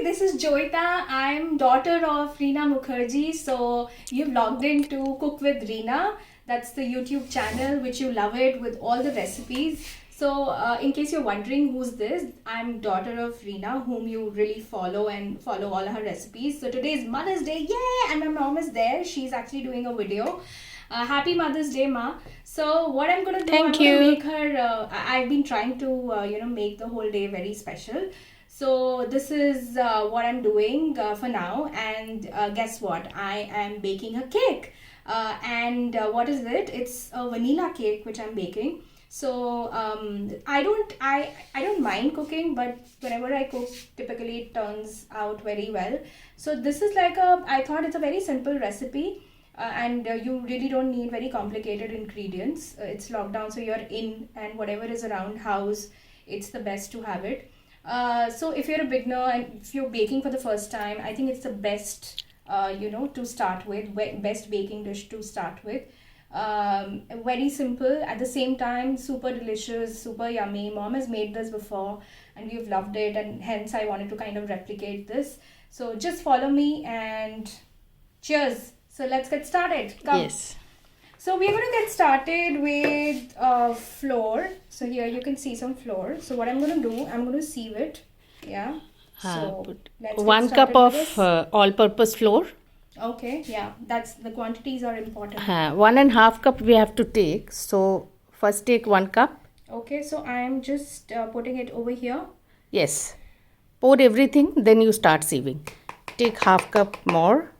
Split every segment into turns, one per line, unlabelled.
this is Joita. I'm daughter of Reena Mukherjee. So you've logged into Cook with Reena. That's the YouTube channel which you love it with all the recipes. So in case you're wondering who's this, I'm daughter of Reena, whom you really follow and follow all her recipes. So today is Mother's Day, yay! And my mom is there. She's actually doing a video. Happy Mother's Day, Ma. So what I'm gonna do, I'm gonna make her. I've been trying to make the whole day very special. So this is what I'm doing for now, and guess what? I am baking a cake. And what is it? It's a vanilla cake which I'm baking. So I don't mind cooking, but whenever I cook, typically it turns out very well. So this is like I thought it's a very simple recipe. And you really don't need very complicated ingredients. It's lockdown, so you're in, and whatever is around house, it's the best to have it. So if you're a beginner and if you're baking for the first time, I think it's the best to start with, best baking dish to start with. Very simple, at the same time super delicious, super yummy. Mom has made this before and we've loved it, and hence I wanted to kind of replicate this. So just follow me and cheers. So let's get started. Come.
Yes.
So we're going to get started with flour. So here you can see some flour. So what I'm going to do, I'm going to sieve it. Yeah. So let's get
1
started
cup
with
of
this.
all-purpose flour.
Okay. Yeah. That's the quantities are important.
1.5 cup we have to take. So first take 1 cup.
Okay. So I'm just putting it over here.
Yes. Pour everything, then you start sieving. Take half cup more.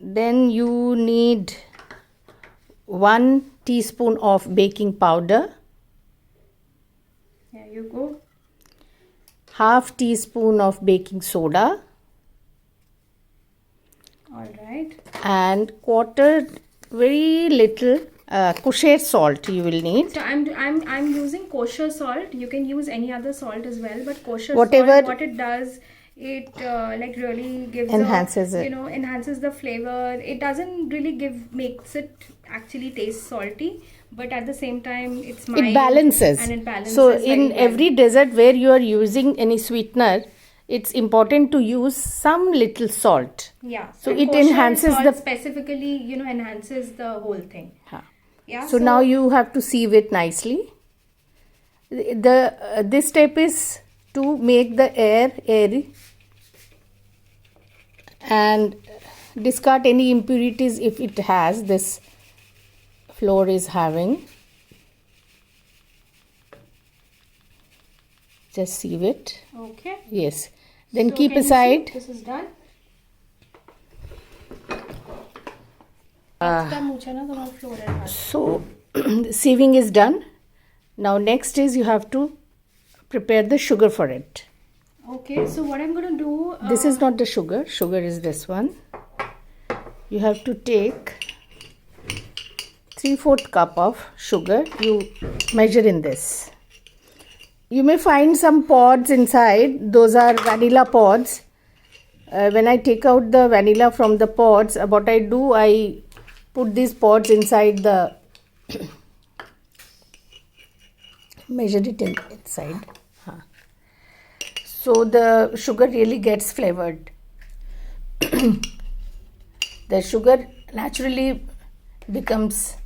Then you need 1 teaspoon of baking powder,
There you go.
half teaspoon of baking soda,
All right.
and quarter very little kosher salt you will need.
So I'm using kosher salt. You can use any other salt as well, but kosher
Whatever-
salt, what it does, it like really gives
Enhances
it.
it.
Enhances the flavor. It doesn't really makes it actually taste salty, but at the same time it's mild.
It balances.
And it balances.
So
very
in
well.
every dessert where you are using any sweetener, it's important to use some little salt.
Yeah.
So
and
it
kosher
enhances
salt
the-
specifically, enhances the whole thing.
Huh.
Yeah.
So now you have to sieve it nicely. This step is to make the air airy and discard any impurities if it has. This flour is having. Just sieve it.
Okay.
Yes. Then
So
keep
can you see?
aside.
This is done. Extra mucha na tomar flour hai.
So sieving is done. Now next is you have to prepare the sugar for it.
Okay, so what I'm going to do...
This is not the sugar. Sugar is this one. You have to take 3/4 cup of sugar. You measure in this. You may find some pods inside. Those are vanilla pods. When I take out the vanilla from the pods, what I do, I put these pods inside the... measure it inside. So the sugar really gets flavored. The sugar naturally becomes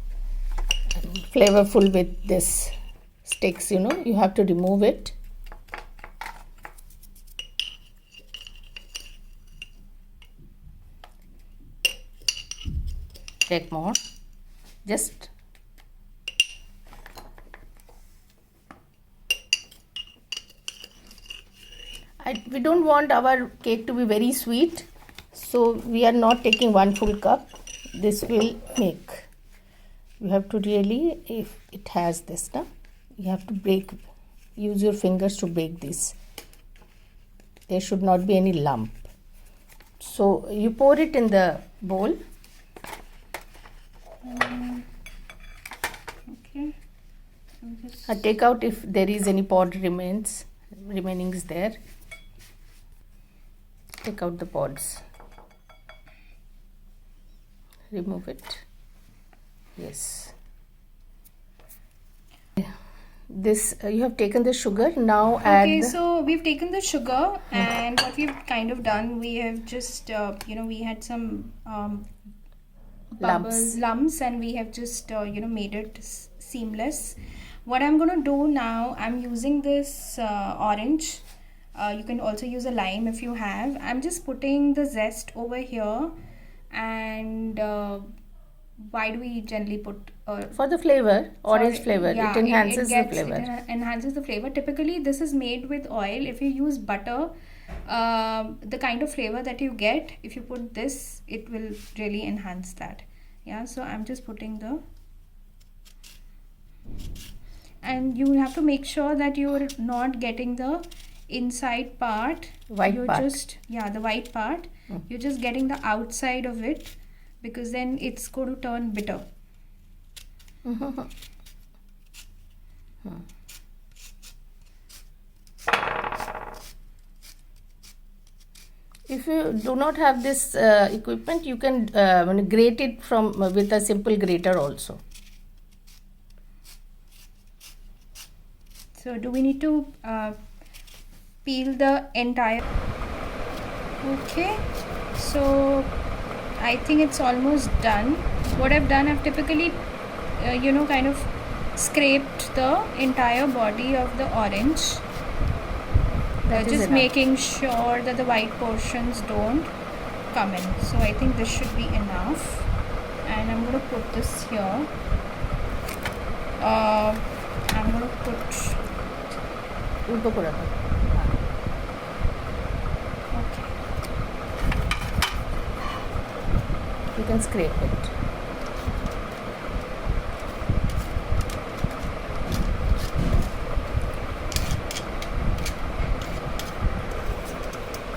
flavorful with this sticks, you have to remove it. Take more. Just we don't want our cake to be very sweet, so we are not taking 1 full cup. This will make. You have to really, if it has this now, you have to use your fingers to break this. There should not be any lump. So you pour it in the bowl.
Okay.
Take out if there is any pod remaining is there. Take out the pods. Remove it. Yes. this you have taken the sugar. Now
Okay,
add
so we've taken the sugar, and what we've kind of done, we have just, we had some bubbles, lumps, and we have just, made it seamless. What I'm gonna do now, I'm using this orange. You can also use a lime if you have. I'm just putting the zest over here, and why do we generally put
for the flavor, orange
sorry,
flavor.
yeah,
it enhances the
It
flavor.
enhances the flavor. Typically, this is made with oil. If you use butter, the kind of flavor that you get, if you put this, it will really enhance that. Yeah, so I'm just putting the, and you have to make sure that you're not getting the inside part.
White
you're
part.
just, yeah, the white part. You're just getting the outside of it, because then it's going to turn bitter.
If you do not have this equipment, you can grate it from with a simple grater also.
So do we need to peel the entire? Okay, so I think it's almost done. What I've done, I've typically kind of scraped the entire body of the orange,
That is
just
enough.
making sure that the white portions don't come in. So I think this should be enough, and I'm going to put this here. I'm going to put,
उल्टो करा था.
okay,
You can scrape it.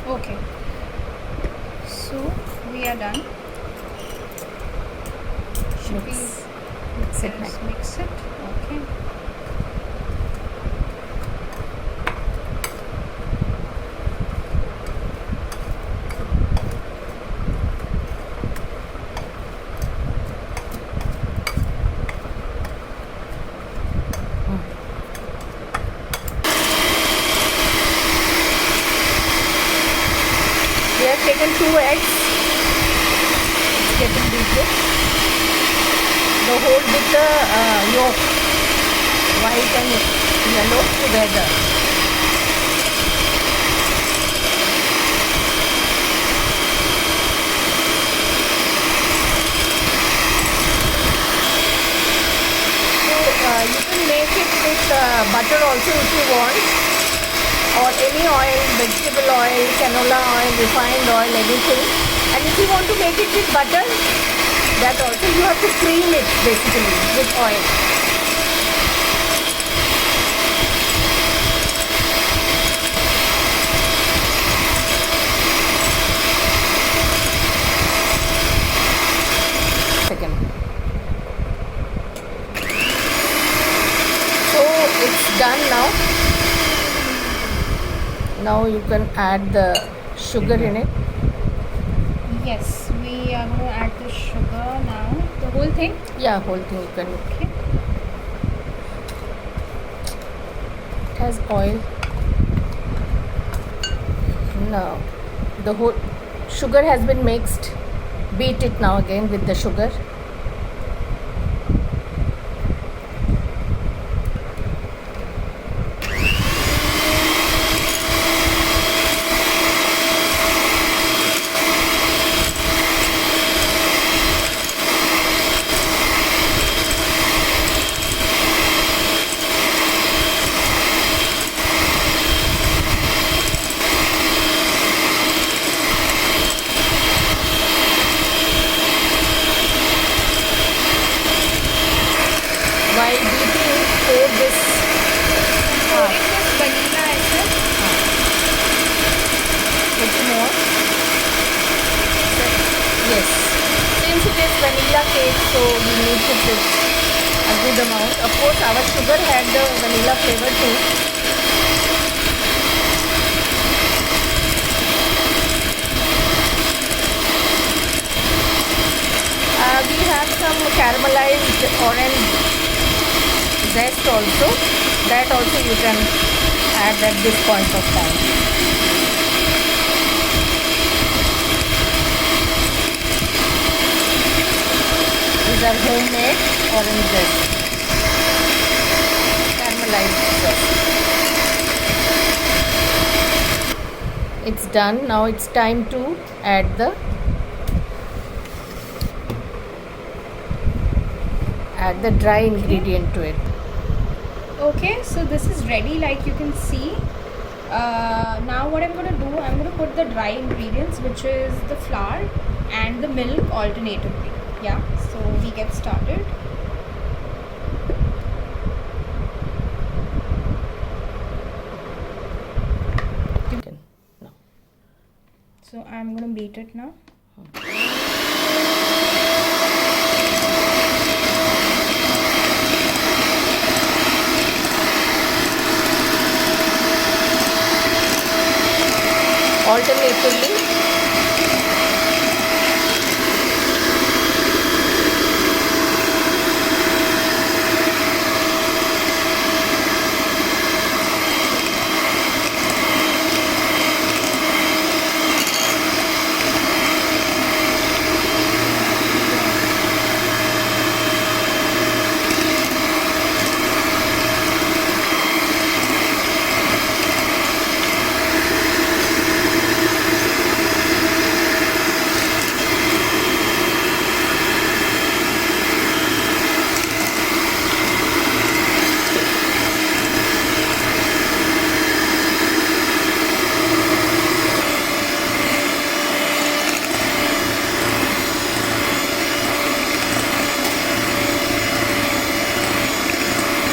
okay, so we are done. Should
Mix it.
Let's mix it. Okay.
We have taken 2 eggs. It's getting beaten. The whole with the yolk, white and yellow together. So you can make it with butter also if you want, or any oil, vegetable oil, canola oil, refined oil, anything. And if you want to make it with butter, that also you have to cream it basically with oil. Second. So it's done now. Now you can add the sugar in it.
Yes, we are going to add the sugar now. The whole thing.
Yeah, whole thing you can.
Okay.
It has oil. Now the whole sugar has been mixed. Beat it now again with the sugar. While beating, pour this
Pouring this vanilla essence.
little more. Yes. Since it is vanilla cake, so we need to put a good amount. Of course, our sugar had the vanilla flavor too. We have some caramelized orange zest also. That also you can add at this point of time. These are homemade oranges, caramelized zest. It's done. Now it's time to add the dry ingredient to it.
Okay, so this is ready, like you can see. Now what I'm going to do, I'm going to put the dry ingredients, which is the flour and the milk alternatively. Yeah, so we get started.
You can no.
So I'm going to beat it now.
Alternatively,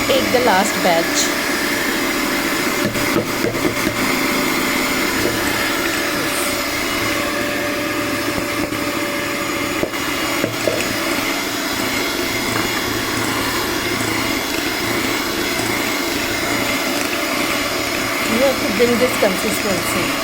take the last batch. You have to bring this consistency.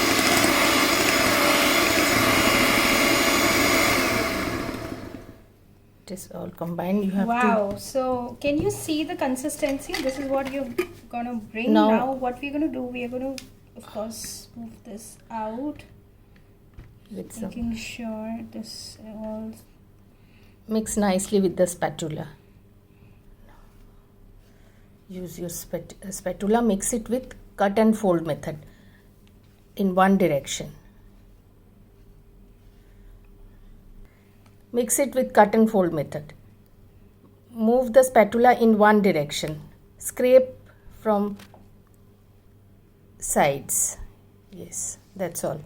It is all combined. You have
Wow, so can you see the consistency? This is what you're gonna bring.
Now-
Now what we're gonna do, we're gonna of course move this out,
to with some,
making sure this all.
mix nicely with the spatula. Use your spatula, mix it with cut and fold method in one direction. Mix it with cut and fold method. Move the spatula in one direction. Scrape from sides. Yes, that's all.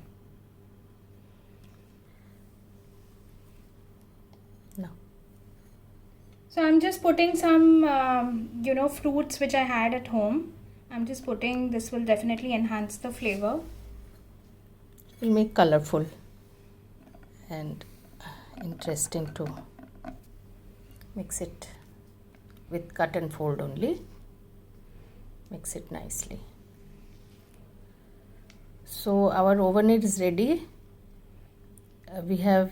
Now,
So I'm just putting some, fruits which I had at home. I'm just putting, this will definitely enhance the flavor.
it will make colorful and interesting too. Mix it with cut and fold only. Mix it nicely. So our oven is ready. We have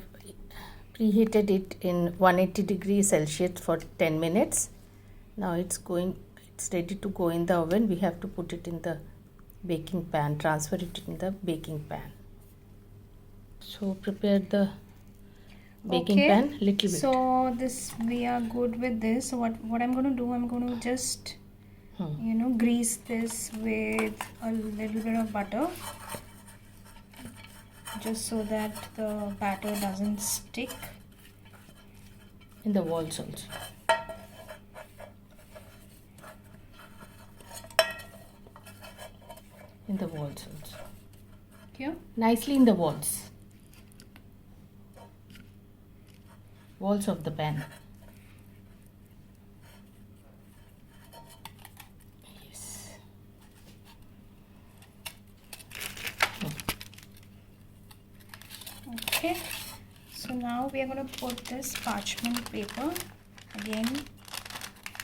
preheated it in 180 degrees Celsius for 10 minutes. Now it's ready to go in the oven. We have to put it in the baking pan, transfer it in the baking pan. So prepare the baking
Okay.
pan little bit.
So this, we are good with this. So what I'm going to do, I'm going to just grease this with a little bit of butter, just so that the batter doesn't stick.
In the walls also. In the walls also.
Here.
Nicely in the walls. Walls of the pan. Yes.
Okay. So now we are going to put this parchment paper again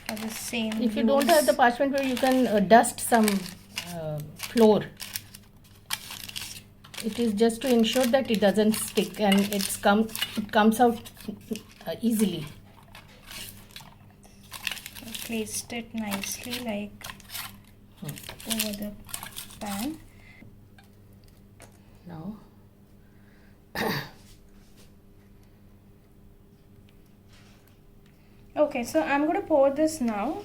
for the same.
If you don't have the parchment paper, you can dust some flour. It is just to ensure that it doesn't stick and it comes out easily.
Placed it nicely like over the pan.
Now
Okay, so I'm going to pour this now.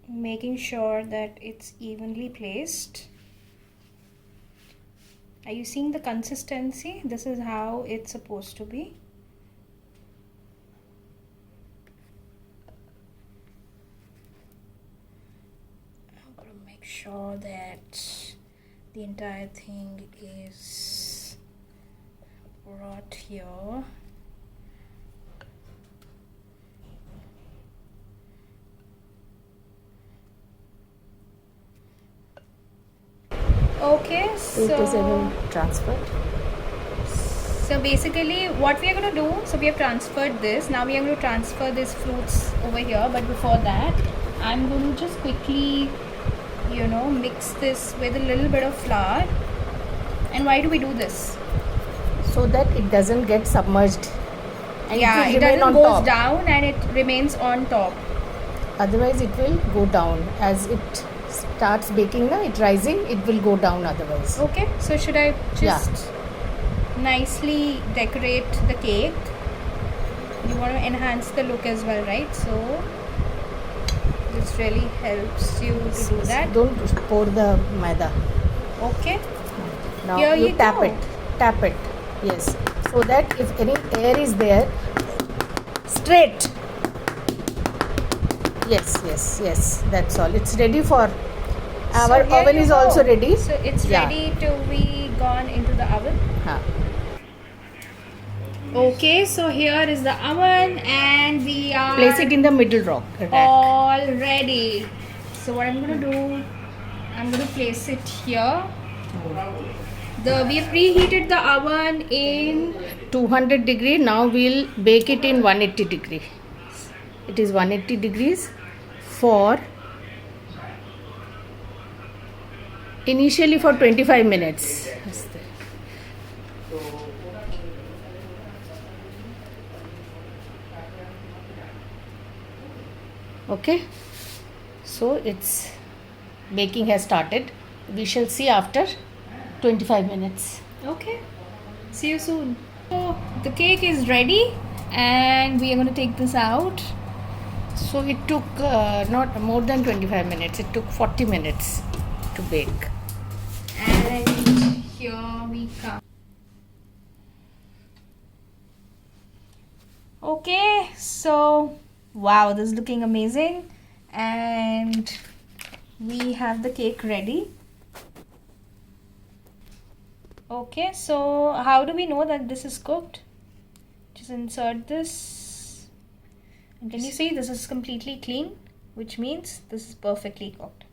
Making sure that it's evenly placed. Are you seeing the consistency? This is how it's supposed to be. I'm going to make sure that the entire thing is brought here. Okay,
it is even transferred.
So basically what we are going to do, so we have transferred this. Now we are going to transfer these fruits over here. But before that, I'm going to just quickly, mix this with a little bit of flour. And why do we do this?
So that it doesn't get submerged. And
Yeah, it doesn't go down and it remains on top.
Otherwise it will go down. As it starts baking now, it rising, it will go down otherwise.
Okay, so should I just nicely decorate the cake? You want to enhance the look as well, right? So this really helps you to do that.
Don't pour the maida.
Okay.
Now
Here
you
you
tap
go.
it. Tap it. Yes. So that if any air is there, straight. Yes. That's all. It's ready for our oven is also ready.
So it's ready to be gone into the oven. Okay, so here is the oven and we are
Place it in the middle rack.
all ready. So what I'm going to do, I'm going to place it here. We have preheated the oven in
200 degree. Now we'll bake it in 180 degree. It is 180 degrees for initially for 25 minutes. Okay, so its baking has started. We shall see after 25 minutes.
Okay, see you soon. So the cake is ready and we are going to take this out.
So it took not more than 25 minutes. It took 40 minutes to bake.
And here we come. Okay, so wow, this is looking amazing. And we have the cake ready. Okay, so how do we know that this is cooked? Just insert this. And can you see this is completely clean, which means this is perfectly cooked.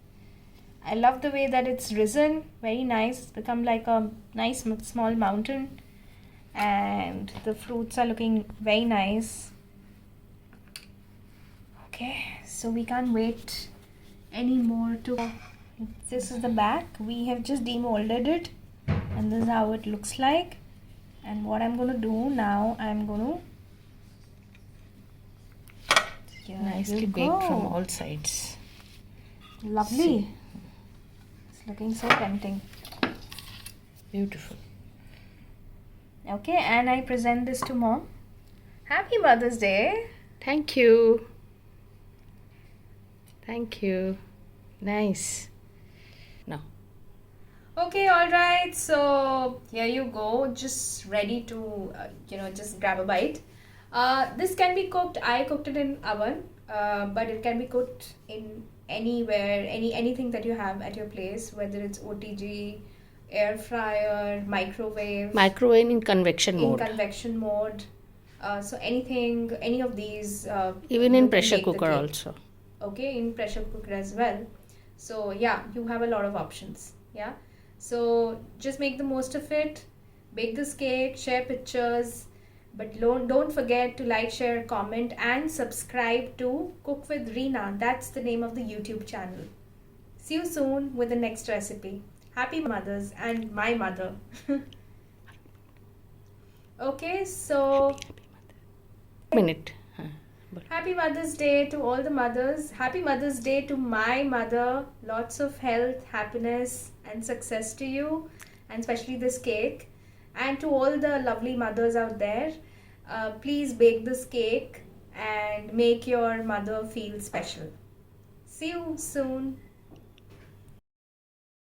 I love the way that it's risen, very nice. It's become like a nice small mountain and the fruits are looking very nice. Okay, so we can't wait anymore to... This is the back. We have just demolded it and this is how it looks like. And what I'm going to do now, I'm going to...
Nicely baked from all sides.
Lovely.
See.
It's looking so tempting.
Beautiful.
Okay, and I present this to Mom. Happy Mother's Day.
Thank you. Thank you. Nice. Now.
Okay, alright, so here you go, just ready to, just grab a bite. This can be cooked, I cooked it in oven, but it can be cooked in anywhere, anything that you have at your place, whether it's OTG, air fryer, microwave.
Microwave in convection mode.
In convection mode. So anything, any of these.
Even
you
in
can
pressure
make the
cooker
cake.
also.
Okay, in pressure cooker as well. So yeah, you have a lot of options. Yeah, so just make the most of it. Bake this cake, share pictures, but don't forget to like, share, comment and subscribe to Cook with Reena. That's the name of the YouTube channel. See you soon with the next recipe. Happy mothers and my mother. Okay, so
minute.
Happy Mother's Day to all the mothers. Happy Mother's Day to my mother. Lots of health, happiness, and success to you, and especially this cake. And to all the lovely mothers out there, please bake this cake and make your mother feel special. See you soon.